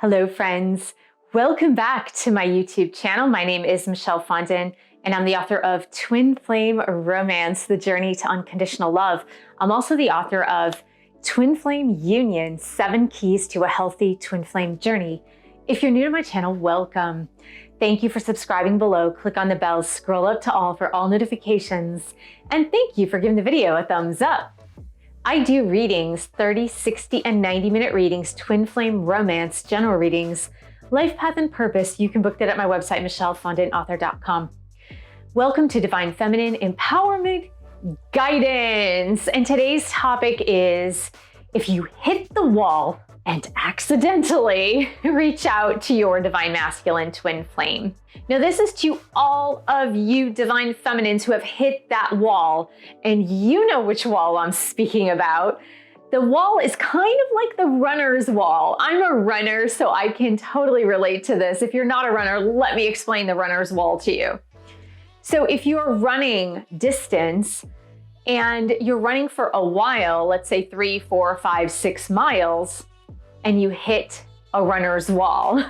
Hello, friends. Welcome back to my YouTube channel. My name is Michelle Fondin, and I'm the author of Twin Flame Romance, The Journey to Unconditional Love. I'm also the author of Twin Flame Union, 7 Keys to a Healthy Twin Flame Journey. If you're new to my channel, welcome. Thank you for subscribing below. Click on the bell, scroll up to all for all notifications, and thank you for giving the video a thumbs up. I do readings, 30, 60, and 90-minute readings, twin flame romance, general readings, life path and purpose. You can book that at my website, michellefondinauthor.com. Welcome to Divine Feminine Empowerment Guidance. And today's topic is if you hit the wall and accidentally reach out to your divine masculine twin flame. Now, this is to all of you divine feminines who have hit that wall, and you know which wall I'm speaking about. The wall is kind of like the runner's wall. I'm a runner, so I can totally relate to this. If you're not a runner, let me explain the runner's wall to you. So if you're running distance and you're running for a while, let's say 3, 4, 5, 6 miles, and you hit a runner's wall,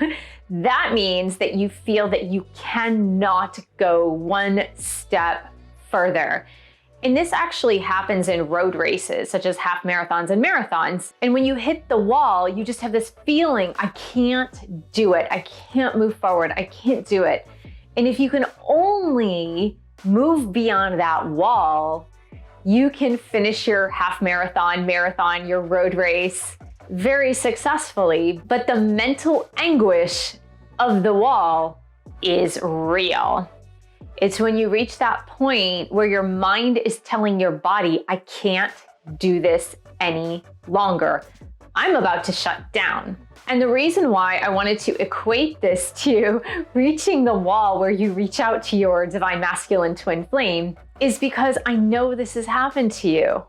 that means that you feel that you cannot go one step further. And this actually happens in road races, such as half marathons and marathons. And when you hit the wall, you just have this feeling, I can't do it. I can't move forward. I can't do it. And if you can only move beyond that wall, you can finish your half marathon, your road race very successfully, but the mental anguish of the wall is real. It's when you reach that point where your mind is telling your body, I can't do this any longer. I'm about to shut down. And the reason why I wanted to equate this to reaching the wall where you reach out to your divine masculine twin flame is because I know this has happened to you.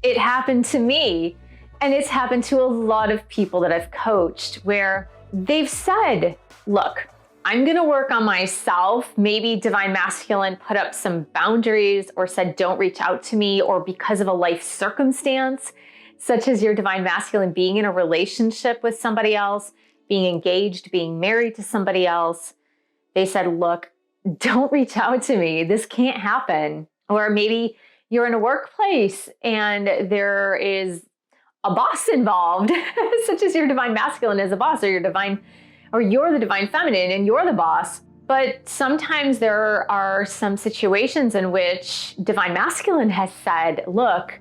It happened to me. And it's happened to a lot of people that I've coached where they've said, look, I'm gonna work on myself. Maybe divine masculine put up some boundaries or said, don't reach out to me, or because of a life circumstance, such as your divine masculine being in a relationship with somebody else, being engaged, being married to somebody else. They said, look, don't reach out to me. This can't happen. Or maybe you're in a workplace and there is a boss involved, such as your divine masculine is a boss, or you're the divine feminine and you're the boss. But sometimes there are some situations in which divine masculine has said, look,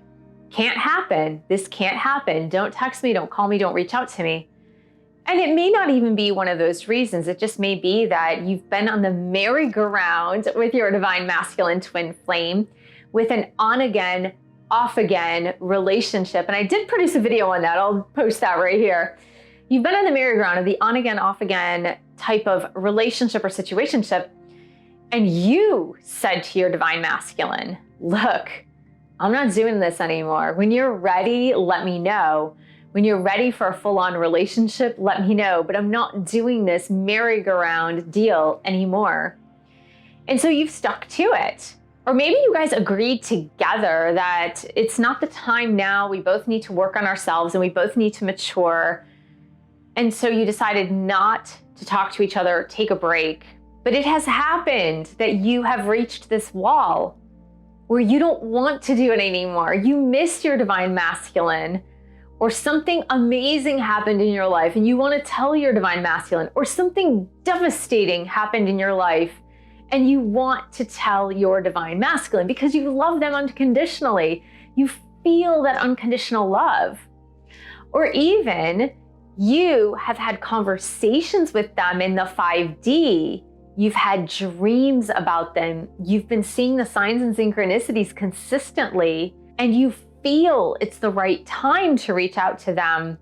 can't happen. This can't happen. Don't text me, don't call me, don't reach out to me. And it may not even be one of those reasons. It just may be that you've been on the merry-go-round with your divine masculine twin flame with an on-again, off-again relationship. And I did produce a video on that. I'll post that right here. You've been on the merry-go-round of the on-again, off-again type of relationship or situationship, and you said to your divine masculine, look, I'm not doing this anymore. When you're ready, let me know. When you're ready for a full-on relationship, let me know. But I'm not doing this merry-go-round deal anymore. And so you've stuck to it. Or maybe you guys agreed together that it's not the time now. We both need to work on ourselves and we both need to mature. And so you decided not to talk to each other, take a break. But it has happened that you have reached this wall where you don't want to do it anymore. You missed your divine masculine, or something amazing happened in your life and you want to tell your divine masculine, or something devastating happened in your life and you want to tell your divine masculine because you love them unconditionally. You feel that unconditional love. Or even you have had conversations with them in the 5D. You've had dreams about them. You've been seeing the signs and synchronicities consistently, and you feel it's the right time to reach out to them,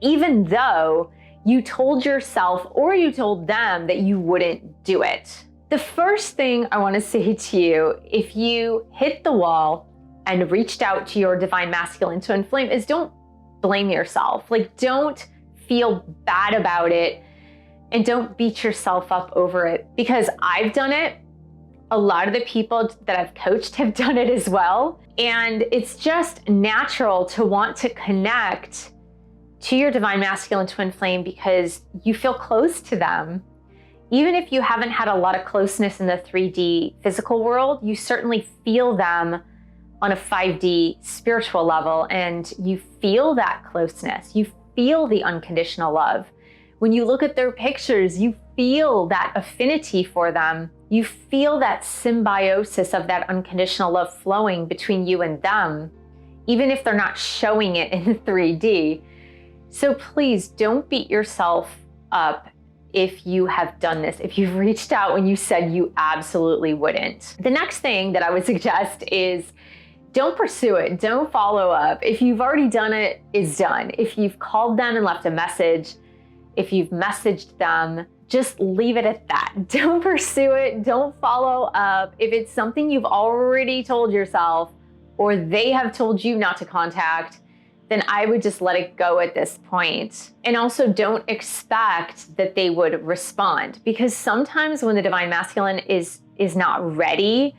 even though you told yourself or you told them that you wouldn't do it. The first thing I want to say to you, if you hit the wall and reached out to your divine masculine twin flame, is don't blame yourself. Like, don't feel bad about it and don't beat yourself up over it, because I've done it. A lot of the people that I've coached have done it as well. And it's just natural to want to connect to your divine masculine twin flame because you feel close to them. Even if you haven't had a lot of closeness in the 3D physical world, you certainly feel them on a 5D spiritual level, and you feel that closeness. You feel the unconditional love. When you look at their pictures, you feel that affinity for them. You feel that symbiosis of that unconditional love flowing between you and them, even if they're not showing it in 3D. So please don't beat yourself up if you have done this, if you've reached out when you said you absolutely wouldn't. The next thing that I would suggest is don't pursue it, don't follow up. If you've already done it, it's done. If you've called them and left a message, if you've messaged them, just leave it at that. Don't pursue it, don't follow up. If it's something you've already told yourself or they have told you not to contact, then I would just let it go at this point. And also don't expect that they would respond, because sometimes when the divine masculine is not ready,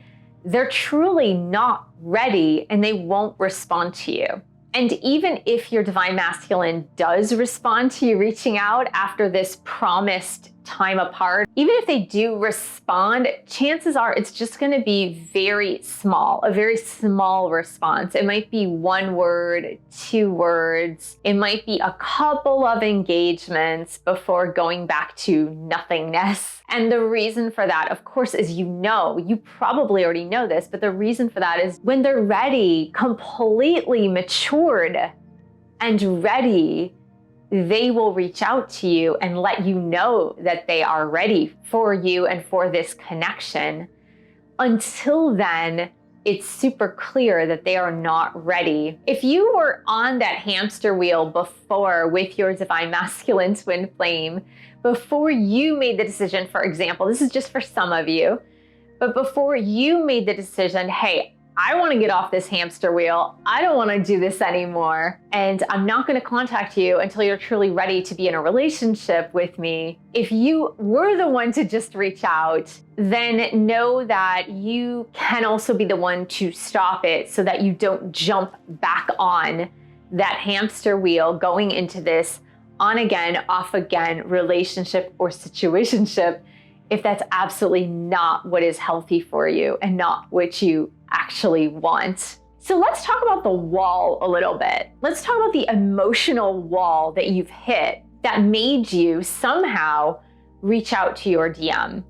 they're truly not ready and they won't respond to you. And even if your divine masculine does respond to you reaching out after this promised time apart, even if they do respond, chances are it's just going to be very small, a very small response. It might be 1 word, 2 words. It might be a couple of engagements before going back to nothingness. And the reason for that, of course, is you probably already know this, but the reason for that is when they're ready, completely matured and ready, they will reach out to you and let you know that they are ready for you and for this connection. Until then, it's super clear that they are not ready. If you were on that hamster wheel before with your divine masculine twin flame, before you made the decision, for example, this is just for some of you, but before you made the decision, hey, I want to get off this hamster wheel. I don't want to do this anymore. And I'm not going to contact you until you're truly ready to be in a relationship with me. If you were the one to just reach out, then know that you can also be the one to stop it so that you don't jump back on that hamster wheel going into this on again, off again relationship or situationship if that's absolutely not what is healthy for you and not what you actually want. So let's talk about the wall a little bit. Let's talk about the emotional wall that you've hit that made you somehow reach out to your DM.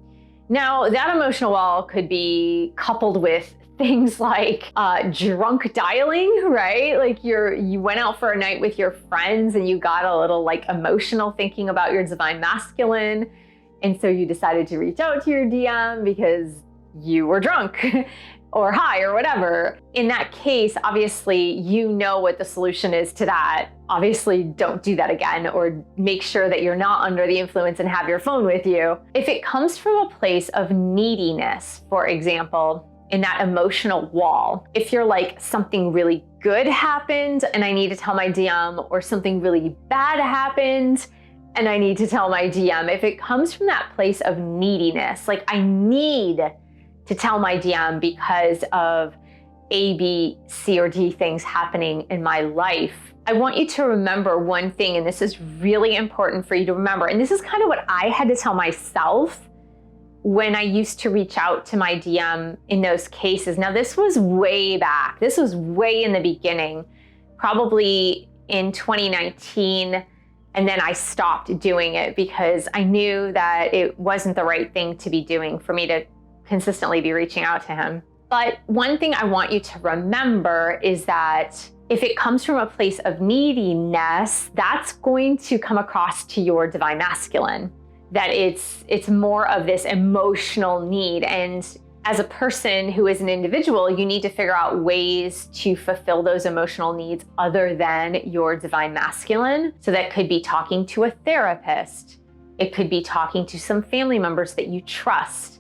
Now, that emotional wall could be coupled with things like drunk dialing, right? Like you went out for a night with your friends and you got a little like emotional thinking about your divine masculine. And so you decided to reach out to your DM because you were drunk or high or whatever. In that case, obviously, you know what the solution is to that. Obviously, don't do that again, or make sure that you're not under the influence and have your phone with you. If it comes from a place of neediness, for example, in that emotional wall, if you're like, something really good happened and I need to tell my DM, or something really bad happened and I need to tell my DM, if it comes from that place of neediness, like I need to tell my DM because of A, B, C, or D things happening in my life, I want you to remember one thing, and this is really important for you to remember, and this is kind of what I had to tell myself when I used to reach out to my DM in those cases. Now, this was way back. This was way in the beginning, probably in 2019, and then I stopped doing it because I knew that it wasn't the right thing to be doing for me to consistently be reaching out to him. But one thing I want you to remember is that if it comes from a place of neediness, that's going to come across to your divine masculine, that it's more of this emotional need. And as a person who is an individual, you need to figure out ways to fulfill those emotional needs other than your divine masculine. So that could be talking to a therapist. It could be talking to some family members that you trust.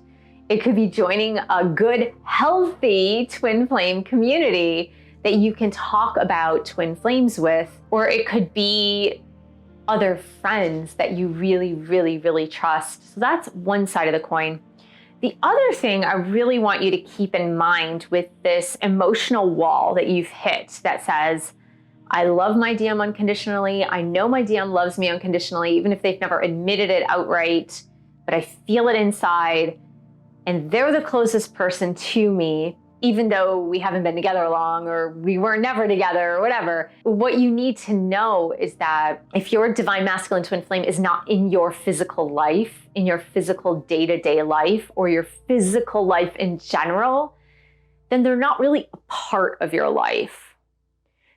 It could be joining a good, healthy twin flame community that you can talk about twin flames with, or it could be other friends that you really, really, really trust. So that's one side of the coin. The other thing I really want you to keep in mind with this emotional wall that you've hit that says, I love my DM unconditionally. I know my DM loves me unconditionally, even if they've never admitted it outright, but I feel it inside. And they're the closest person to me, even though we haven't been together long or we were never together or whatever. What you need to know is that if your divine masculine twin flame is not in your physical life, in your physical day-to-day life, or your physical life in general, then they're not really a part of your life.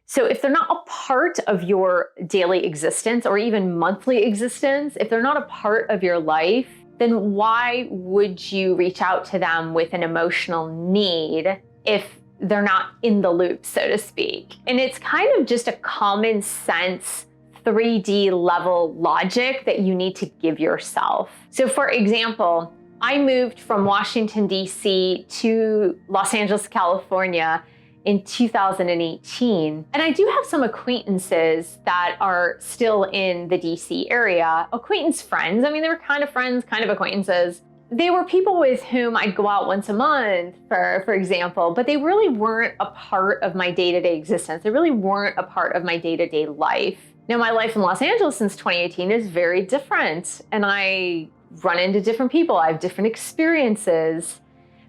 So if they're not a part of your daily existence or even monthly existence, if they're not a part of your life, then why would you reach out to them with an emotional need if they're not in the loop, so to speak? And it's kind of just a common sense 3D level logic that you need to give yourself. So for example, I moved from Washington, D.C. to Los Angeles, California in 2018. And I do have some acquaintances that are still in the DC area. Acquaintance friends. I mean, they were kind of friends, kind of acquaintances. They were people with whom I'd go out once a month, for example, but they really weren't a part of my day-to-day existence. They really weren't a part of my day-to-day life. Now, my life in Los Angeles since 2018 is very different, and I run into different people. I have different experiences.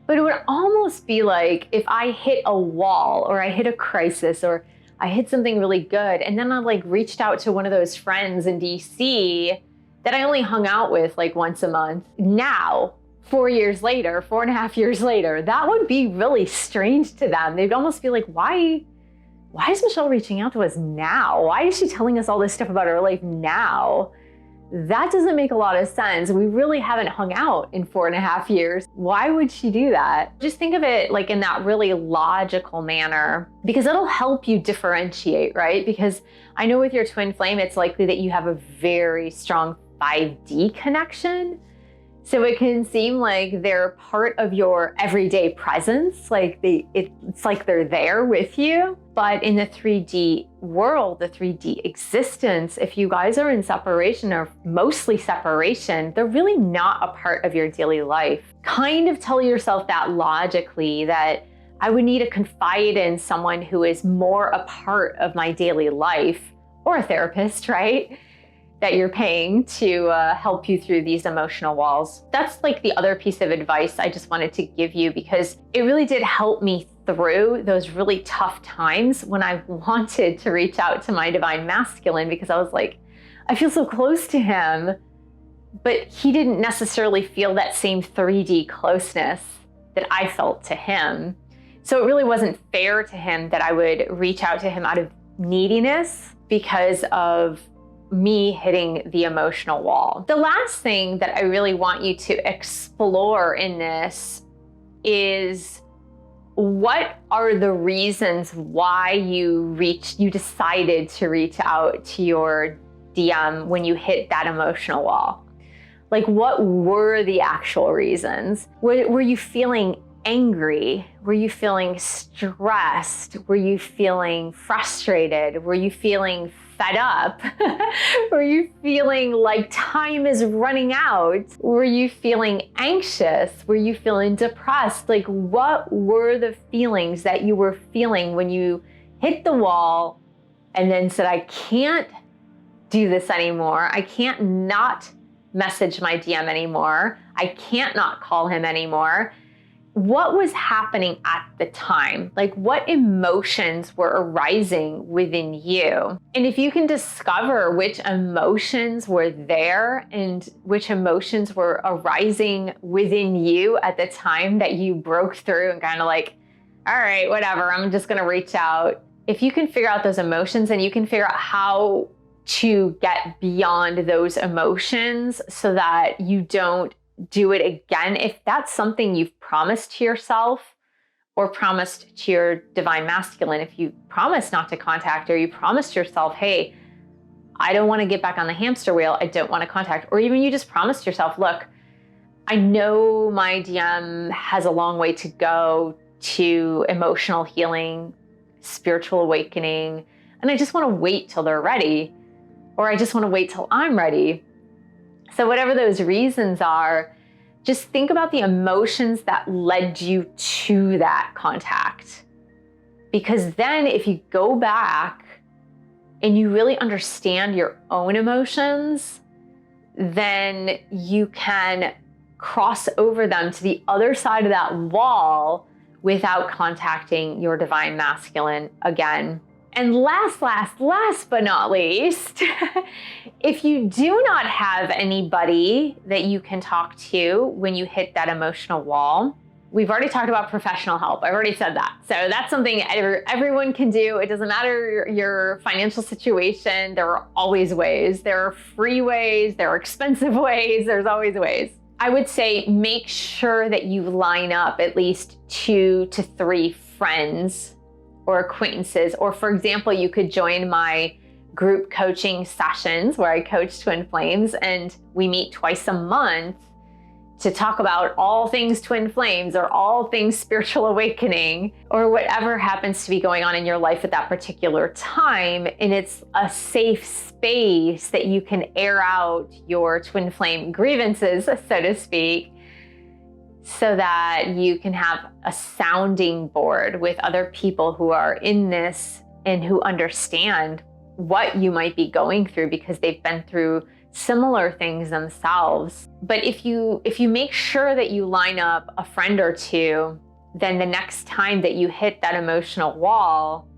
But it would almost be like if I hit a wall or I hit a crisis or I hit something really good and then I like reached out to one of those friends in DC that I only hung out with like once a month. Now, 4.5 years later, that would be really strange to them. They'd almost be like, why is Michelle reaching out to us now? Why is she telling us all this stuff about her life now? That doesn't make a lot of sense. We really haven't hung out in 4.5 years. Why would she do that? Just think of it like in that really logical manner, because it'll help you differentiate, right? Because I know with your twin flame, it's likely that you have a very strong 5D connection. So it can seem like they're part of your everyday presence, like it's like they're there with you. But in the 3D world, the 3D existence, if you guys are in separation or mostly separation, they're really not a part of your daily life. Kind of tell yourself that logically, that I would need to confide in someone who is more a part of my daily life, or a therapist, right? That you're paying to help you through these emotional walls. That's like the other piece of advice I just wanted to give you, because it really did help me through those really tough times when I wanted to reach out to my divine masculine, because I was like, I feel so close to him, but he didn't necessarily feel that same 3D closeness that I felt to him. So it really wasn't fair to him that I would reach out to him out of neediness because of me hitting the emotional wall. The last thing that I really want you to explore in this is, what are the reasons why you decided to reach out to your DM when you hit that emotional wall? Like, what were the actual reasons? Were you feeling angry? Were you feeling stressed? Were you feeling frustrated? Were you feeling fed up? Were you feeling like time is running out? Were you feeling anxious? Were you feeling depressed? Like, what were the feelings that you were feeling when you hit the wall and then said, I can't do this anymore. I can't not message my DM anymore. I can't not call him anymore. What was happening at the time? Like, what emotions were arising within you? And if you can discover which emotions were there and which emotions were arising within you at the time that you broke through and kind of like, all right, whatever, I'm just going to reach out. If you can figure out those emotions, then you can figure out how to get beyond those emotions so that you don't do it again. If that's something you've promised to yourself or promised to your divine masculine, if you promise not to contact, or you promised yourself, hey, I don't want to get back on the hamster wheel, I don't want to contact, or even you just promised yourself, look, I know my DM has a long way to go to emotional healing, spiritual awakening, and I just want to wait till they're ready, or I just want to wait till I'm ready. So whatever those reasons are, just think about the emotions that led you to that contact. Because then if you go back and you really understand your own emotions, then you can cross over them to the other side of that wall without contacting your divine masculine again. And last but not least, if you do not have anybody that you can talk to when you hit that emotional wall, we've already talked about professional help. I've already said that. So that's something everyone can do. It doesn't matter your financial situation. There are always ways. There are free ways. There are expensive ways. There's always ways. I would say make sure that you line up at least 2 to 3 friends or acquaintances. Or for example, you could join my group coaching sessions where I coach twin flames, and we meet twice a month to talk about all things twin flames or all things spiritual awakening or whatever happens to be going on in your life at that particular time. And it's a safe space that you can air out your twin flame grievances, so to speak, so that you can have a sounding board with other people who are in this and who understand what you might be going through because they've been through similar things themselves. But if you make sure that you line up a friend or two, then the next time that you hit that emotional wall,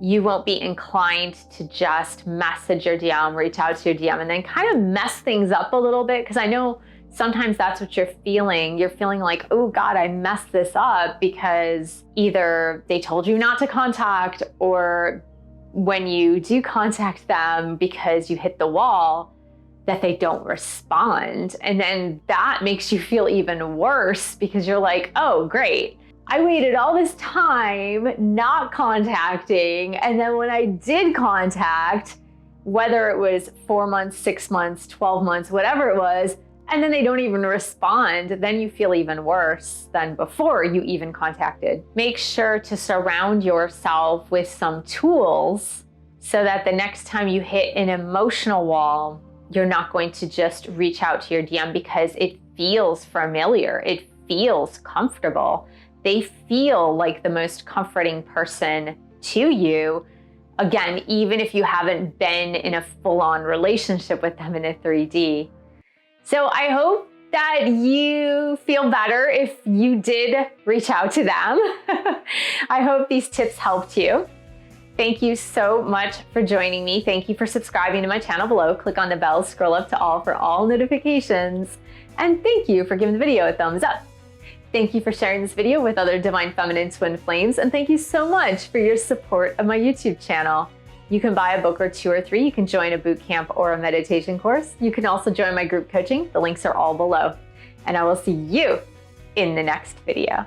you won't be inclined to just message your DM, reach out to your DM, and then kind of mess things up a little bit. Because I know sometimes that's what you're feeling. You're feeling like, oh God, I messed this up because either they told you not to contact, or when you do contact them because you hit the wall, that they don't respond. And then that makes you feel even worse because you're like, oh, great. I waited all this time not contacting. And then when I did contact, whether it was 4 months, 6 months, 12 months, whatever it was, and then they don't even respond, then you feel even worse than before you even contacted. Make sure to surround yourself with some tools so that the next time you hit an emotional wall, you're not going to just reach out to your DM because it feels familiar. It feels comfortable. They feel like the most comforting person to you. Again, even if you haven't been in a full-on relationship with them in a 3D. So I hope that you feel better if you did reach out to them. I hope these tips helped you. Thank you so much for joining me. Thank you for subscribing to my channel below. Click on the bell, scroll up to all for all notifications. And thank you for giving the video a thumbs up. Thank you for sharing this video with other Divine Feminine Twin Flames. And thank you so much for your support of my YouTube channel. You can buy a book or 2 or 3. You can join a boot camp or a meditation course. You can also join my group coaching. The links are all below. And I will see you in the next video.